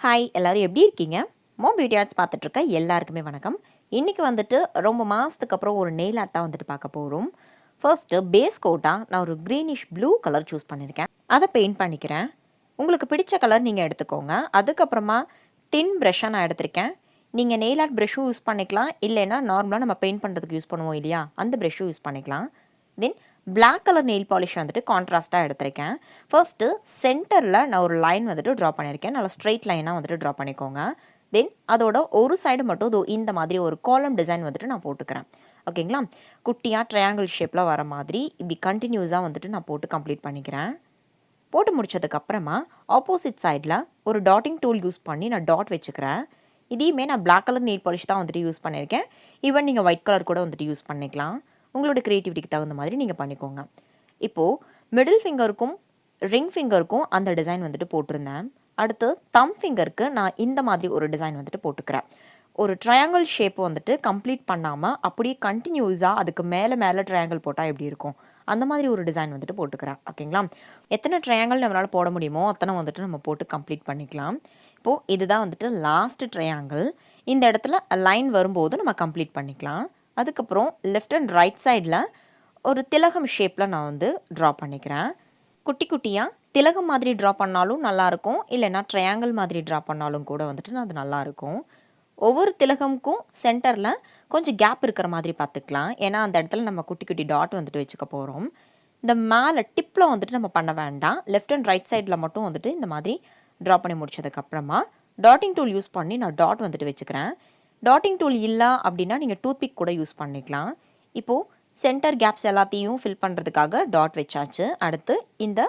Hi எல்லோரும் எப்படி இருக்கீங்க? mombeautyarts பார்த்துட்ருக்க எல்லாருக்குமே வணக்கம். இன்றைக்கி வந்துட்டு ரொம்ப மாதத்துக்கு அப்புறம் ஒரு நெயில் ஆர்ட் தான் வந்துட்டு பார்க்க போகிறோம். ஃபர்ஸ்ட்டு பேஸ் கோட்டாக நான் ஒரு க்ரீனிஷ் ப்ளூ கலர் சூஸ் பண்ணியிருக்கேன். அதை பெயிண்ட் பண்ணிக்கிறேன். உங்களுக்கு பிடிச்ச கலர் நீங்கள் எடுத்துக்கோங்க. அதுக்கப்புறமா தின் ப்ரஷ்ஷாக நான் எடுத்திருக்கேன். நீங்கள் நெயில் ஆர்ட் ப்ரஷ்ஷும் யூஸ் பண்ணிக்கலாம், இல்லைன்னா நார்மலாக நம்ம பெயிண்ட் பண்ணுறதுக்கு யூஸ் பண்ணுவோம் இல்லையா, அந்த ப்ரஷ்ஷும் யூஸ் பண்ணிக்கலாம். Then black colour nail polish வந்துட்டு கான்ட்ராஸ்ட்டாக எடுத்திருக்கேன். ஃபர்ஸ்ட்டு சென்டரில் நான் ஒரு லைன் வந்துட்டு ட்ரா பண்ணியிருக்கேன். நல்லா ஸ்ட்ரெயிட் லைனாக வந்துட்டு ட்ரா பண்ணிக்கோங்க. தென் அதோட ஒரு சைடு மட்டும் இந்த மாதிரி ஒரு காலம் டிசைன் வந்துட்டு நான் போட்டுக்கிறேன். ஓகேங்களா? குட்டியாக ட்ரையாங்கிள் ஷேப்பில் வர மாதிரி இப்படி கண்டினியூஸாக வந்துட்டு நான் போட்டு கம்ப்ளீட் பண்ணிக்கிறேன். போட்டு முடிச்சதுக்கப்புறமா ஆப்போசிட் சைடில் ஒரு டாட்டிங் டூல் யூஸ் பண்ணி நான் டாட் வச்சுக்கிறேன். இதையுமே நான் பிளாக் கலர் நெயில் பாலிஷ் தான் வந்துட்டு யூஸ் பண்ணியிருக்கேன். ஈவன் நீங்கள் ஒயிட் கலர் கூட வந்துட்டு யூஸ் பண்ணிக்கலாம். உங்களோட க்ரியேட்டிவிட்டிக்கு தகுந்த மாதிரி நீங்கள் பண்ணிக்கோங்க. இப்போது மிடில் ஃபிங்கருக்கும் ரிங் ஃபிங்கருக்கும் அந்த டிசைன் வந்துட்டு போட்டிருந்தேன். அடுத்து தம் ஃபிங்கருக்கு நான் இந்த மாதிரி ஒரு டிசைன் வந்துட்டு போட்டுக்கிறேன். ஒரு ட்ரையாங்கிள் ஷேப் வந்துட்டு கம்ப்ளீட் பண்ணாமல் அப்படியே கண்டினியூஸாக அதுக்கு மேலே மேலே ட்ரையாங்கிள் போட்டால் எப்படி இருக்கும், அந்த மாதிரி ஒரு டிசைன் வந்துட்டு போட்டுக்கிறேன். ஓகேங்களா? எத்தனை ட்ரையாங்கிள் நம்மளால் போட முடியுமோ அத்தனை வந்துட்டு நம்ம போட்டு கம்ப்ளீட் பண்ணிக்கலாம். இப்போது இதுதான் வந்துட்டு லாஸ்ட் ட்ரையாங்கிள். இந்த இடத்துல லைன் வரும்போது நம்ம கம்ப்ளீட் பண்ணிக்கலாம். அதுக்கப்புறம் லெஃப்ட் அண்ட் ரைட் சைடில் ஒரு திலகம் ஷேப்பில் நான் வந்து ட்ரா பண்ணிக்கிறேன். குட்டி குட்டியாக திலகம் மாதிரி ட்ரா பண்ணாலும் நல்லாயிருக்கும், இல்லைன்னா ட்ரையாங்கிள் மாதிரி ட்ரா பண்ணாலும் கூட வந்துட்டு அது நல்லாயிருக்கும். ஒவ்வொரு திலகமுக்கும் சென்டரில் கொஞ்சம் கேப் இருக்கிற மாதிரி பார்த்துக்கலாம். ஏன்னா அந்த இடத்துல நம்ம குட்டி குட்டி டாட் வந்துட்டு வச்சுக்க போகிறோம். இந்த மேலே டிப்பில் வந்துட்டு நம்ம பண்ண வேண்டாம். லெஃப்ட் அண்ட் ரைட் சைடில் மட்டும் வந்துட்டு இந்த மாதிரி ட்ரா பண்ணி முடிச்சதுக்கப்புறமா டாட்டிங் டூல் யூஸ் பண்ணி நான் டாட் வந்துட்டு வச்சுக்கிறேன். டாட்டிங் டூல் இல்லை அப்படின்னா நீங்கள் டூத்பிக் கூட யூஸ் பண்ணிக்கலாம். இப்போது சென்டர் கேப்ஸ் எல்லாத்தையும் ஃபில் பண்ணுறதுக்காக டாட் வச்சாச்சு. அடுத்து இந்த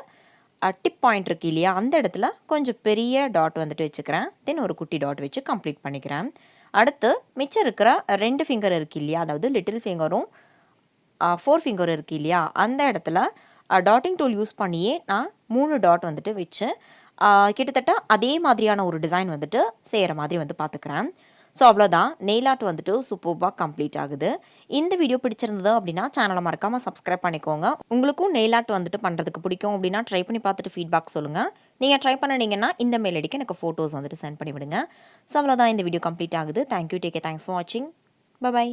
டிப் பாயிண்ட் இருக்கு இல்லையா, அந்த இடத்துல கொஞ்சம் பெரிய டாட் வந்துட்டு வச்சுக்கிறேன். தென் ஒரு குட்டி டாட் வச்சு கம்ப்ளீட் பண்ணிக்கிறேன். அடுத்து மிச்சம் இருக்கிற 2 ஃபிங்கர் இருக்கு இல்லையா, அதாவது லிட்டில் ஃபிங்கரும் 4 ஃபிங்கர் இருக்குது இல்லையா, அந்த இடத்துல டாட்டிங் டூல் யூஸ் பண்ணியே நான் 3 டாட் வந்துட்டு வச்சு கிட்டத்தட்ட அதே மாதிரியான ஒரு டிசைன் வந்துட்டு செய்கிற மாதிரி வந்து பார்த்துக்கிறேன். ஸோ அவ்வளோதான், நெயில் ஆர்ட் வந்துட்டு சூப்பர்பாக கம்ப்ளீட் ஆகுது. இந்த வீடியோ பிடிச்சிருந்தது அப்படின்னா சேனலை மறக்காமல் சப்ஸ்கிரைப் பண்ணிக்கோங்க. உங்களுக்கும் நெயில் ஆர்ட் வந்துட்டு பண்ணுறதுக்கு பிடிக்கும் அப்படின்னா ட்ரை பண்ணி பார்த்துட்டு ஃபீட்பேக் சொல்லுங்கள். நீங்கள் ட்ரை பண்ணினீங்கன்னா இந்த மெயில் ஐடிக்கு எனக்கு ஃபோட்டோஸ் வந்துட்டு சென்ட் பண்ணிவிடுங்க. ஸோ அவ்வளோதான், இந்த வீடியோ கம்ப்ளீட் ஆகுது. Thank you, take care, thanks for வாட்சிங். பை.